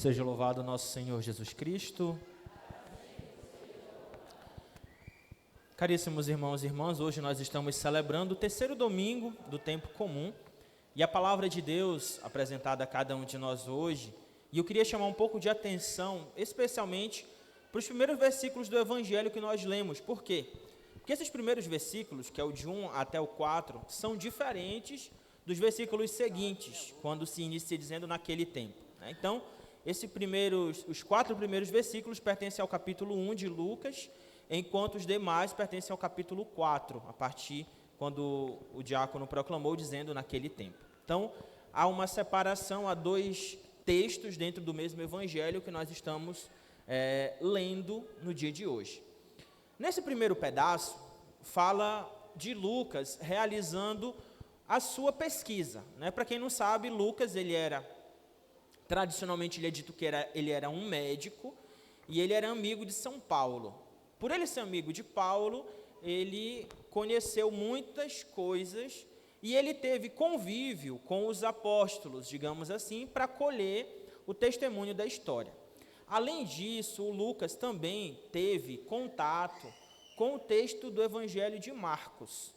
Seja louvado nosso Senhor Jesus Cristo. Caríssimos irmãos e irmãs, hoje nós estamos celebrando o terceiro domingo do tempo comum e a palavra de Deus apresentada a cada um de nós hoje. E eu queria chamar um pouco de atenção, especialmente para os primeiros versículos do Evangelho que nós lemos. Por quê? Porque esses primeiros versículos, que é o de 1 até o 4, são diferentes dos versículos seguintes, quando se inicia dizendo naquele tempo. Então, os 4 primeiros versículos pertencem ao capítulo 1 de Lucas, enquanto os demais pertencem ao capítulo 4, a partir quando o diácono proclamou, dizendo naquele tempo. Então, há uma separação, há 2 textos dentro do mesmo evangelho que nós estamos lendo no dia de hoje. Nesse primeiro pedaço, fala de Lucas realizando a sua pesquisa. Para quem não sabe, Lucas, tradicionalmente ele é dito que ele era um médico e ele era amigo de São Paulo. Por ele ser amigo de Paulo, ele conheceu muitas coisas e ele teve convívio com os apóstolos, digamos assim, para colher o testemunho da história. Além disso, o Lucas também teve contato com o texto do Evangelho de Marcos.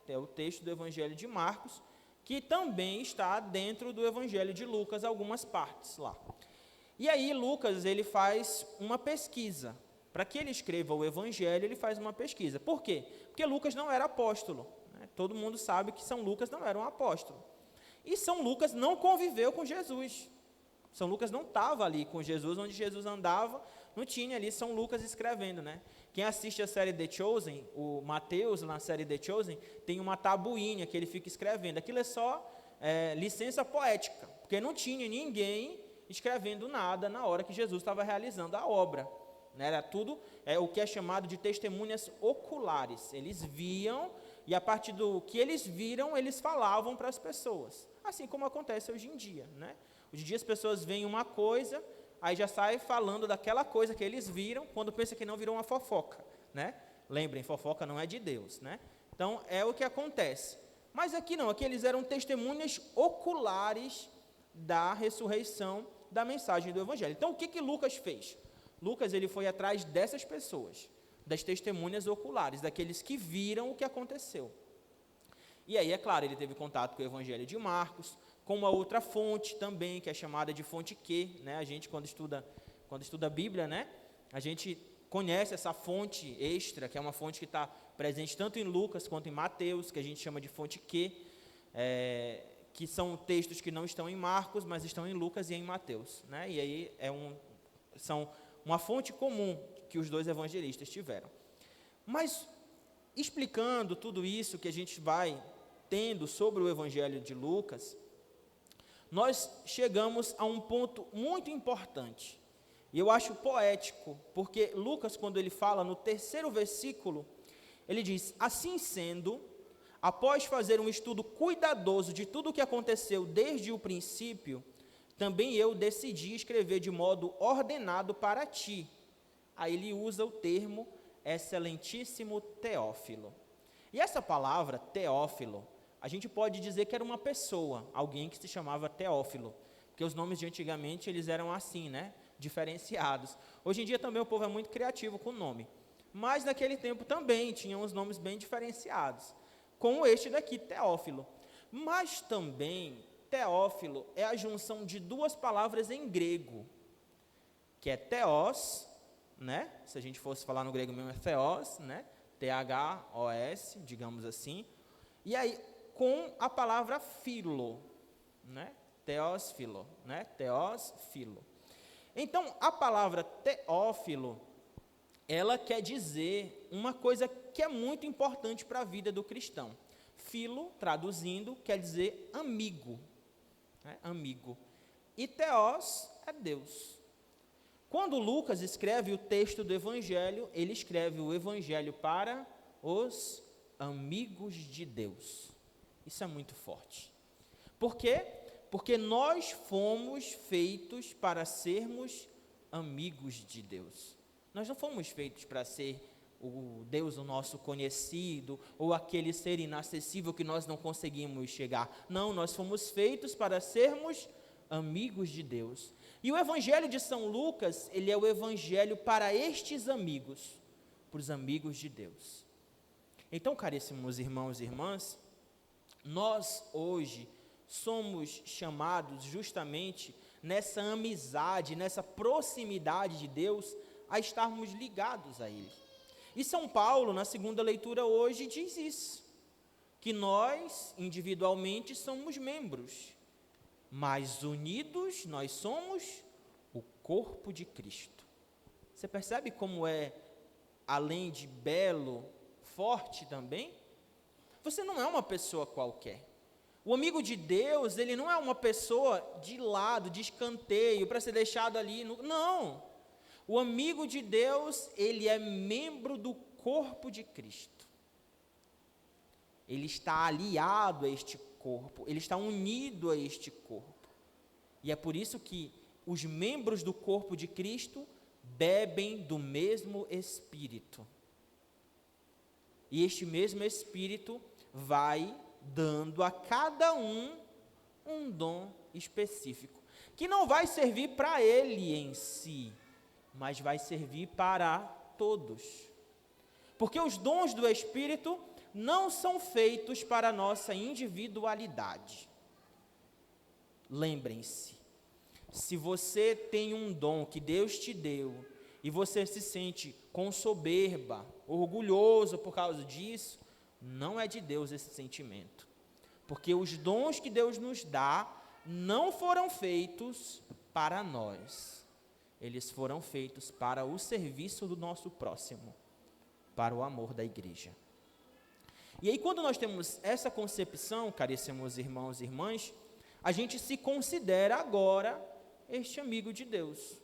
É o texto do Evangelho de Marcos, que também está dentro do Evangelho de Lucas, algumas partes lá. E aí Lucas, ele faz uma pesquisa. Para que ele escreva o Evangelho, ele faz uma pesquisa. Por quê? Porque Lucas não era apóstolo. Todo mundo sabe que São Lucas não era um apóstolo. E São Lucas não conviveu com Jesus. São Lucas não estava ali com Jesus, onde Jesus andava, não tinha ali São Lucas escrevendo, Quem assiste a série The Chosen, o Mateus, na série The Chosen, tem uma tabuinha que ele fica escrevendo. Aquilo é só licença poética, porque não tinha ninguém escrevendo nada na hora que Jesus estava realizando a obra. Era tudo o que é chamado de testemunhas oculares. Eles viam e a partir do que eles viram, eles falavam para as pessoas. Assim como acontece hoje em dia, Hoje em dia as pessoas veem uma coisa, aí já saem falando daquela coisa que eles viram, quando pensa que não, virou uma fofoca, Lembrem, fofoca não é de Deus, Então, é o que acontece. Mas aqui não, aqui eles eram testemunhas oculares da ressurreição, da mensagem do Evangelho. Então, o que Lucas fez? Lucas, ele foi atrás dessas pessoas, das testemunhas oculares, daqueles que viram o que aconteceu. E aí, é claro, ele teve contato com o Evangelho de Marcos, com uma outra fonte também, que é chamada de fonte Q, A gente, quando estuda a Bíblia, A gente conhece essa fonte extra, que é uma fonte que está presente tanto em Lucas quanto em Mateus, que a gente chama de fonte Q, que são textos que não estão em Marcos, mas estão em Lucas e em Mateus, E aí são uma fonte comum que os 2 evangelistas tiveram. Mas, explicando tudo isso que a gente vai tendo sobre o Evangelho de Lucas, nós chegamos a um ponto muito importante, e eu acho poético, porque Lucas, quando ele fala no 3º versículo, ele diz: assim sendo, após fazer um estudo cuidadoso de tudo o que aconteceu desde o princípio, também eu decidi escrever de modo ordenado para ti. Aí ele usa o termo excelentíssimo Teófilo. E essa palavra, Teófilo, a gente pode dizer que era uma pessoa, alguém que se chamava Teófilo, porque os nomes de antigamente eles eram assim, diferenciados. Hoje em dia também o povo é muito criativo com o nome, mas naquele tempo também tinham os nomes bem diferenciados, como este daqui, Teófilo. Mas também, Teófilo é a junção de 2 palavras em grego, que é Theos, Se a gente fosse falar no grego mesmo, é Theos, T-H-O-S, digamos assim. E aí, com a palavra filo, Teósfilo, Teósfilo. Então, a palavra Teófilo, ela quer dizer uma coisa que é muito importante para a vida do cristão. Filo, traduzindo, quer dizer amigo, amigo. E Theos é Deus. Quando Lucas escreve o texto do Evangelho, ele escreve o Evangelho para os amigos de Deus. Isso é muito forte. Por quê? Porque nós fomos feitos para sermos amigos de Deus. Nós não fomos feitos para ser o Deus, o nosso conhecido, ou aquele ser inacessível que nós não conseguimos chegar. Não, nós fomos feitos para sermos amigos de Deus. E o evangelho de São Lucas, ele é o evangelho para estes amigos, para os amigos de Deus. Então, caríssimos irmãos e irmãs, nós hoje somos chamados justamente nessa amizade, nessa proximidade de Deus, a estarmos ligados a Ele. E São Paulo, na segunda leitura hoje, diz isso, que nós, individualmente, somos membros, mas unidos nós somos o corpo de Cristo. Você percebe como é, além de belo, forte também? Você não é uma pessoa qualquer. O amigo de Deus, ele não é uma pessoa de lado, de escanteio, para ser deixado ali. Não. O amigo de Deus, ele é membro do corpo de Cristo. Ele está aliado a este corpo, ele está unido a este corpo. E é por isso que os membros do corpo de Cristo bebem do mesmo Espírito. E este mesmo Espírito vai dando a cada um dom específico, que não vai servir para ele em si, mas vai servir para todos. Porque os dons do Espírito não são feitos para a nossa individualidade. Lembrem-se, se você tem um dom que Deus te deu, e você se sente com soberba, orgulhoso por causa disso, não é de Deus esse sentimento. Porque os dons que Deus nos dá não foram feitos para nós. Eles foram feitos para o serviço do nosso próximo, para o amor da igreja. E aí, quando nós temos essa concepção, caríssimos irmãos e irmãs, a gente se considera agora este amigo de Deus,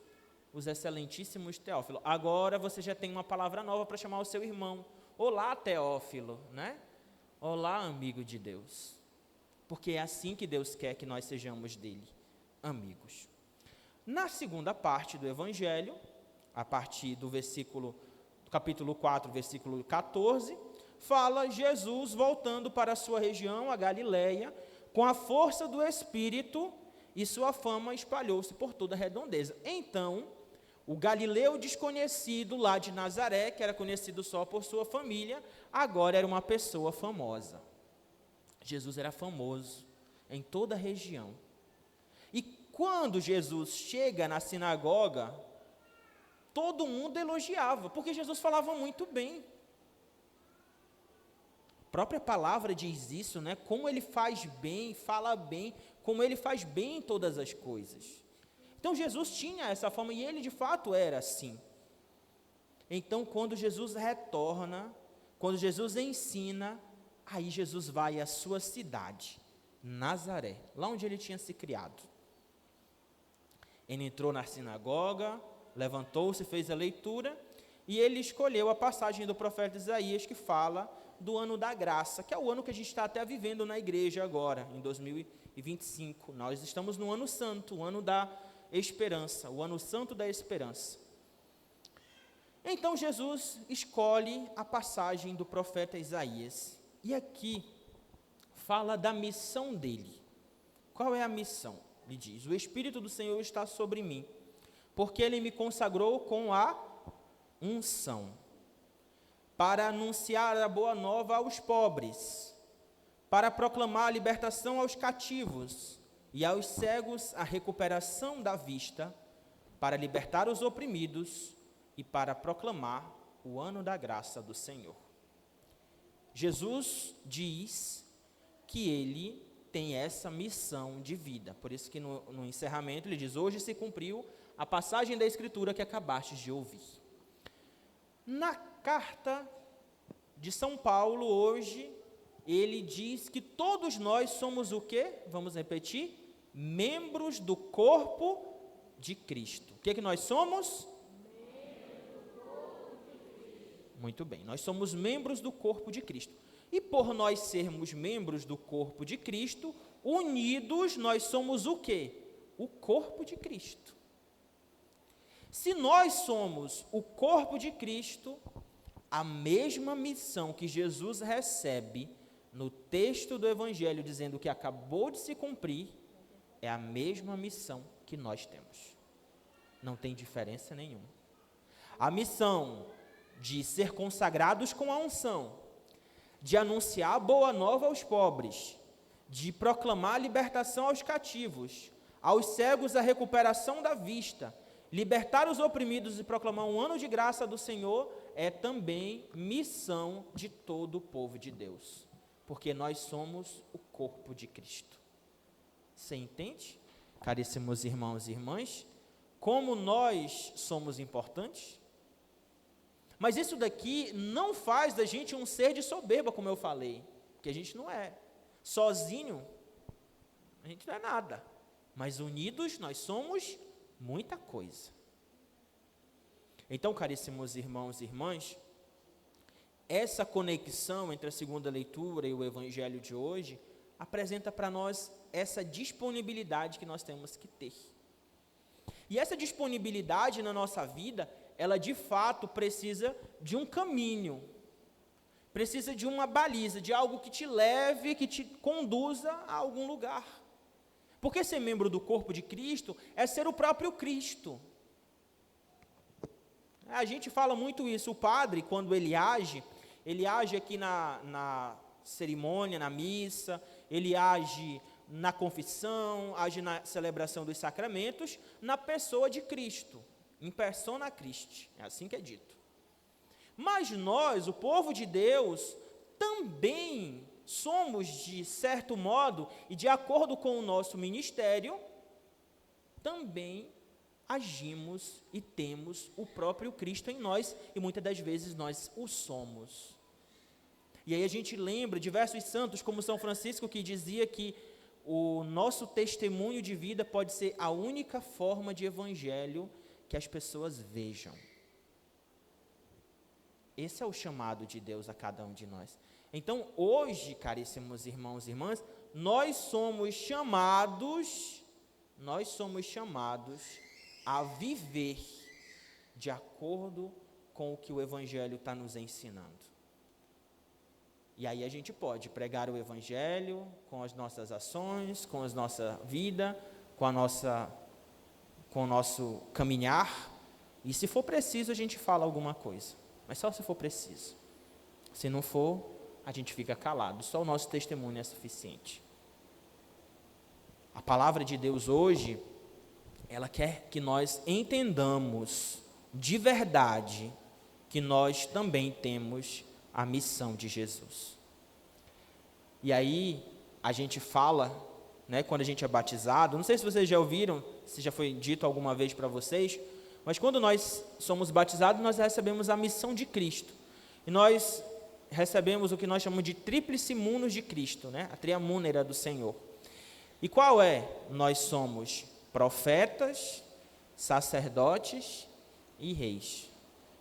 os excelentíssimos Teófilo. Agora você já tem uma palavra nova para chamar o seu irmão. Olá, Teófilo, né? Olá, amigo de Deus. Porque é assim que Deus quer que nós sejamos dele, amigos. Na segunda parte do Evangelho, a partir do capítulo 4, versículo 14, fala Jesus voltando para a sua região, a Galileia, com a força do Espírito, e sua fama espalhou-se por toda a redondeza. Então, o galileu desconhecido lá de Nazaré, que era conhecido só por sua família, agora era uma pessoa famosa. Jesus era famoso em toda a região. E quando Jesus chega na sinagoga, todo mundo elogiava, porque Jesus falava muito bem. A própria palavra diz isso, né? Como ele faz bem, fala bem, como ele faz bem em todas as coisas. Então Jesus tinha essa fama e ele de fato era assim. Então quando Jesus retorna, quando Jesus ensina, aí Jesus vai à sua cidade, Nazaré, lá onde ele tinha se criado. Ele entrou na sinagoga, levantou-se, fez a leitura, e ele escolheu a passagem do profeta Isaías, que fala do ano da graça, que é o ano que a gente está até vivendo na igreja agora, em 2025. Nós estamos no ano santo, o ano da esperança, o ano santo da esperança. Então Jesus escolhe a passagem do profeta Isaías, e aqui fala da missão dele. Qual é a missão? Ele diz: o Espírito do Senhor está sobre mim, porque ele me consagrou com a unção, para anunciar a boa nova aos pobres, para proclamar a libertação aos cativos, e aos cegos a recuperação da vista, para libertar os oprimidos e para proclamar o ano da graça do Senhor. Jesus diz que ele tem essa missão de vida. Por isso que no encerramento ele diz: hoje se cumpriu a passagem da Escritura que acabastes de ouvir. Na carta de São Paulo, hoje, ele diz que todos nós somos o quê? Vamos repetir? Membros do corpo de Cristo. O que nós somos? Muito bem, nós somos membros do corpo de Cristo. E por nós sermos membros do corpo de Cristo, unidos, nós somos o quê? O corpo de Cristo. Se nós somos o corpo de Cristo, a mesma missão que Jesus recebe no texto do Evangelho, dizendo que acabou de se cumprir, é a mesma missão que nós temos. Não tem diferença nenhuma. A missão de ser consagrados com a unção, de anunciar a boa nova aos pobres, de proclamar a libertação aos cativos, aos cegos a recuperação da vista, libertar os oprimidos e proclamar um ano de graça do Senhor, é também missão de todo o povo de Deus, porque nós somos o corpo de Cristo. Você entende, caríssimos irmãos e irmãs, como nós somos importantes? Mas isso daqui não faz da gente um ser de soberba, como eu falei, porque a gente não é. Sozinho, a gente não é nada, mas unidos nós somos muita coisa. Então, caríssimos irmãos e irmãs, essa conexão entre a segunda leitura e o evangelho de hoje apresenta para nós essa disponibilidade que nós temos que ter. E essa disponibilidade na nossa vida, ela de fato precisa de um caminho, precisa de uma baliza, de algo que te leve, que te conduza a algum lugar. Porque ser membro do corpo de Cristo é ser o próprio Cristo. A gente fala muito isso. O padre, quando ele age aqui na cerimônia, na missa, ele age na confissão, age na celebração dos sacramentos, na pessoa de Cristo, in persona Christi, é assim que é dito. Mas nós, o povo de Deus, também somos, de certo modo, e de acordo com o nosso ministério, também agimos e temos o próprio Cristo em nós, e muitas das vezes nós o somos. E aí a gente lembra diversos santos, como São Francisco, que dizia que o nosso testemunho de vida pode ser a única forma de evangelho que as pessoas vejam. Esse é o chamado de Deus a cada um de nós. Então, hoje, caríssimos irmãos e irmãs, nós somos chamados a viver de acordo com o que o evangelho está nos ensinando. E aí a gente pode pregar o evangelho com as nossas ações, com a nossa vida, com o nosso caminhar, e se for preciso a gente fala alguma coisa, mas só se for preciso. Se não for, a gente fica calado, só o nosso testemunho é suficiente. A palavra de Deus hoje, ela quer que nós entendamos de verdade que nós também temos a missão de Jesus. E aí, a gente fala, né, quando a gente é batizado, não sei se vocês já ouviram, se já foi dito alguma vez para vocês, mas quando nós somos batizados, nós recebemos a missão de Cristo. E nós recebemos o que nós chamamos de tríplice munus de Cristo, né, a triamúnera do Senhor. E qual é? Nós somos profetas, sacerdotes e reis.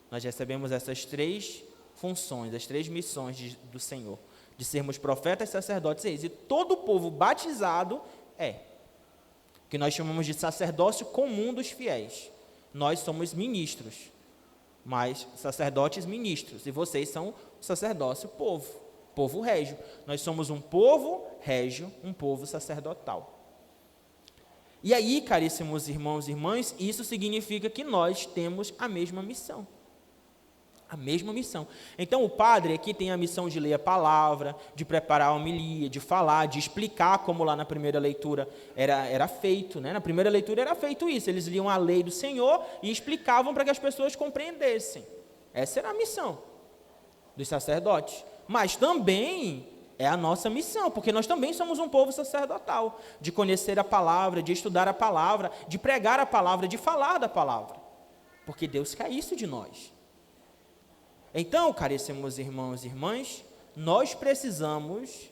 Nós recebemos essas três funções, as três missões do Senhor, de sermos profetas, sacerdotes e reis. E todo o povo batizado que nós chamamos de sacerdócio comum dos fiéis. Nós somos ministros, mas sacerdotes ministros, e vocês são o sacerdócio povo régio. Nós somos um povo régio, um povo sacerdotal. E aí, caríssimos irmãos e irmãs, isso significa que nós temos a mesma missão. A mesma missão. Então, o padre aqui tem a missão de ler a palavra, de preparar a homilia, de falar, de explicar, como lá na primeira leitura era feito, né? Na primeira leitura era feito isso, eles liam a lei do Senhor e explicavam para que as pessoas compreendessem. Essa era a missão dos sacerdotes. Mas também é a nossa missão, porque nós também somos um povo sacerdotal, de conhecer a palavra, de estudar a palavra, de pregar a palavra, de falar da palavra, porque Deus quer isso de nós. Então, caríssimos irmãos e irmãs, nós precisamos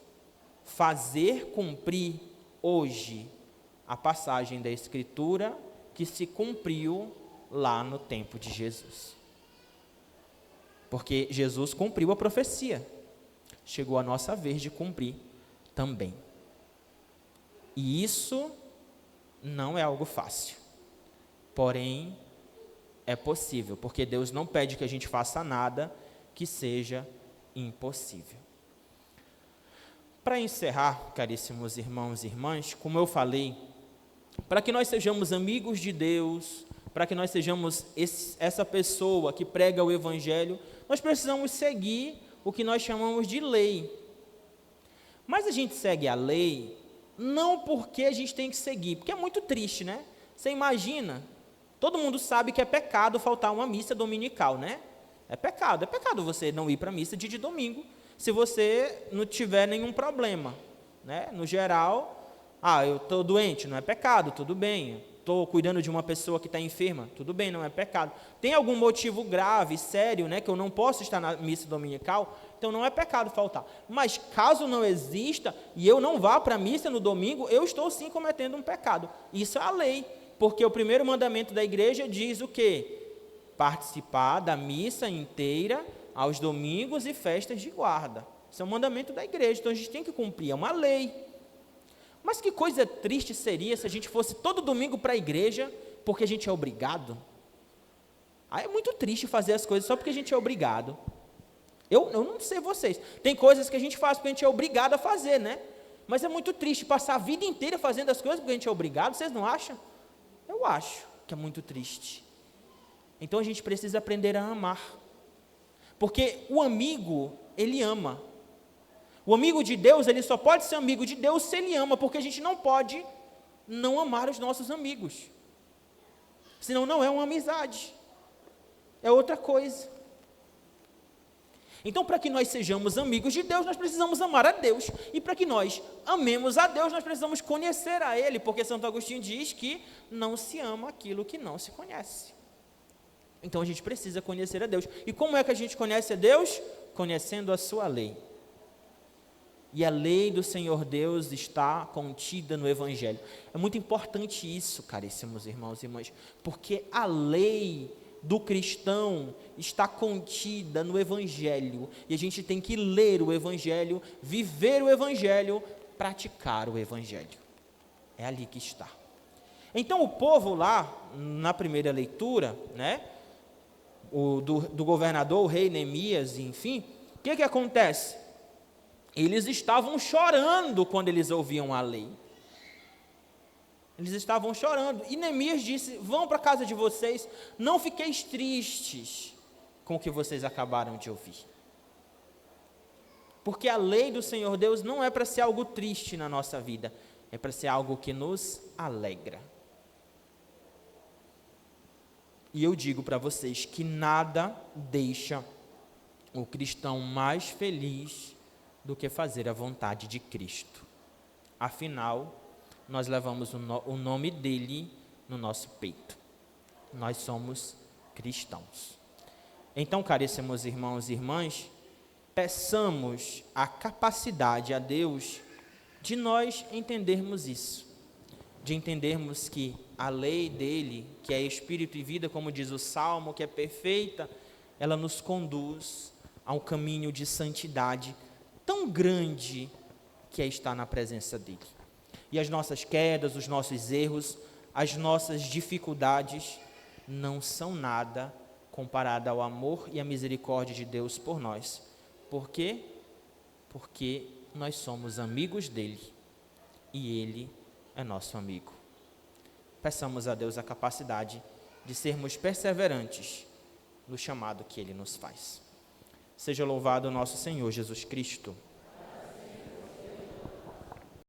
fazer cumprir hoje a passagem da Escritura que se cumpriu lá no tempo de Jesus. Porque Jesus cumpriu a profecia, chegou a nossa vez de cumprir também. E isso não é algo fácil, porém é possível, porque Deus não pede que a gente faça nada que seja impossível. Para encerrar, caríssimos irmãos e irmãs, como eu falei, para que nós sejamos amigos de Deus, para que nós sejamos essa pessoa que prega o Evangelho, nós precisamos seguir o que nós chamamos de lei. Mas a gente segue a lei não porque a gente tem que seguir, porque é muito triste, né? Você imagina, todo mundo sabe que é pecado faltar uma missa dominical, né? É pecado você não ir para a missa de domingo, se você não tiver nenhum problema, né? No geral, eu estou doente, não é pecado, tudo bem. Estou cuidando de uma pessoa que está enferma, tudo bem, não é pecado. Tem algum motivo grave, sério, né, que eu não posso estar na missa dominical, então não é pecado faltar. Mas caso não exista e eu não vá para a missa no domingo, eu estou sim cometendo um pecado. Isso é a lei, porque o primeiro mandamento da igreja diz o quê? Participar da missa inteira aos domingos e festas de guarda. Isso é um mandamento da igreja, então a gente tem que cumprir, é uma lei. Mas que coisa triste seria se a gente fosse todo domingo para a igreja porque a gente é obrigado. É muito triste fazer as coisas só porque a gente é obrigado. Eu não sei vocês, tem coisas que a gente faz porque a gente é obrigado a fazer, né? Mas é muito triste passar a vida inteira fazendo as coisas porque a gente é obrigado, vocês não acham? Eu acho que é muito triste. Então a gente precisa aprender a amar. Porque o amigo, ele ama. O amigo de Deus, ele só pode ser amigo de Deus se ele ama, porque a gente não pode não amar os nossos amigos. Senão não é uma amizade, é outra coisa. Então, para que nós sejamos amigos de Deus, nós precisamos amar a Deus. E para que nós amemos a Deus, nós precisamos conhecer a Ele, porque Santo Agostinho diz que não se ama aquilo que não se conhece. Então, a gente precisa conhecer a Deus. E como é que a gente conhece a Deus? Conhecendo a sua lei. E a lei do Senhor Deus está contida no Evangelho. É muito importante isso, caríssimos irmãos e irmãs, porque a lei do cristão está contida no Evangelho, e a gente tem que ler o Evangelho, viver o Evangelho, praticar o Evangelho. É ali que está. Então o povo lá, na primeira leitura, né, do governador, o rei Neemias, enfim, o que acontece? Eles estavam chorando quando eles ouviam a lei. Eles estavam chorando. E Neemias disse: vão para a casa de vocês, não fiqueis tristes com o que vocês acabaram de ouvir. Porque a lei do Senhor Deus não é para ser algo triste na nossa vida, é para ser algo que nos alegra. E eu digo para vocês que nada deixa o cristão mais feliz do que fazer a vontade de Cristo. Afinal, nós levamos o nome dele no nosso peito. Nós somos cristãos. Então, caríssimos irmãos e irmãs, peçamos a capacidade a Deus de nós entendermos isso, de entendermos que a lei dele, que é espírito e vida, como diz o Salmo, que é perfeita, ela nos conduz a um caminho de santidade tão grande que é estar na presença dele. E as nossas quedas, os nossos erros, as nossas dificuldades não são nada comparado ao amor e à misericórdia de Deus por nós. Por quê? Porque nós somos amigos dele e ele é nosso amigo. Peçamos a Deus a capacidade de sermos perseverantes no chamado que ele nos faz. Seja louvado o nosso Senhor Jesus Cristo.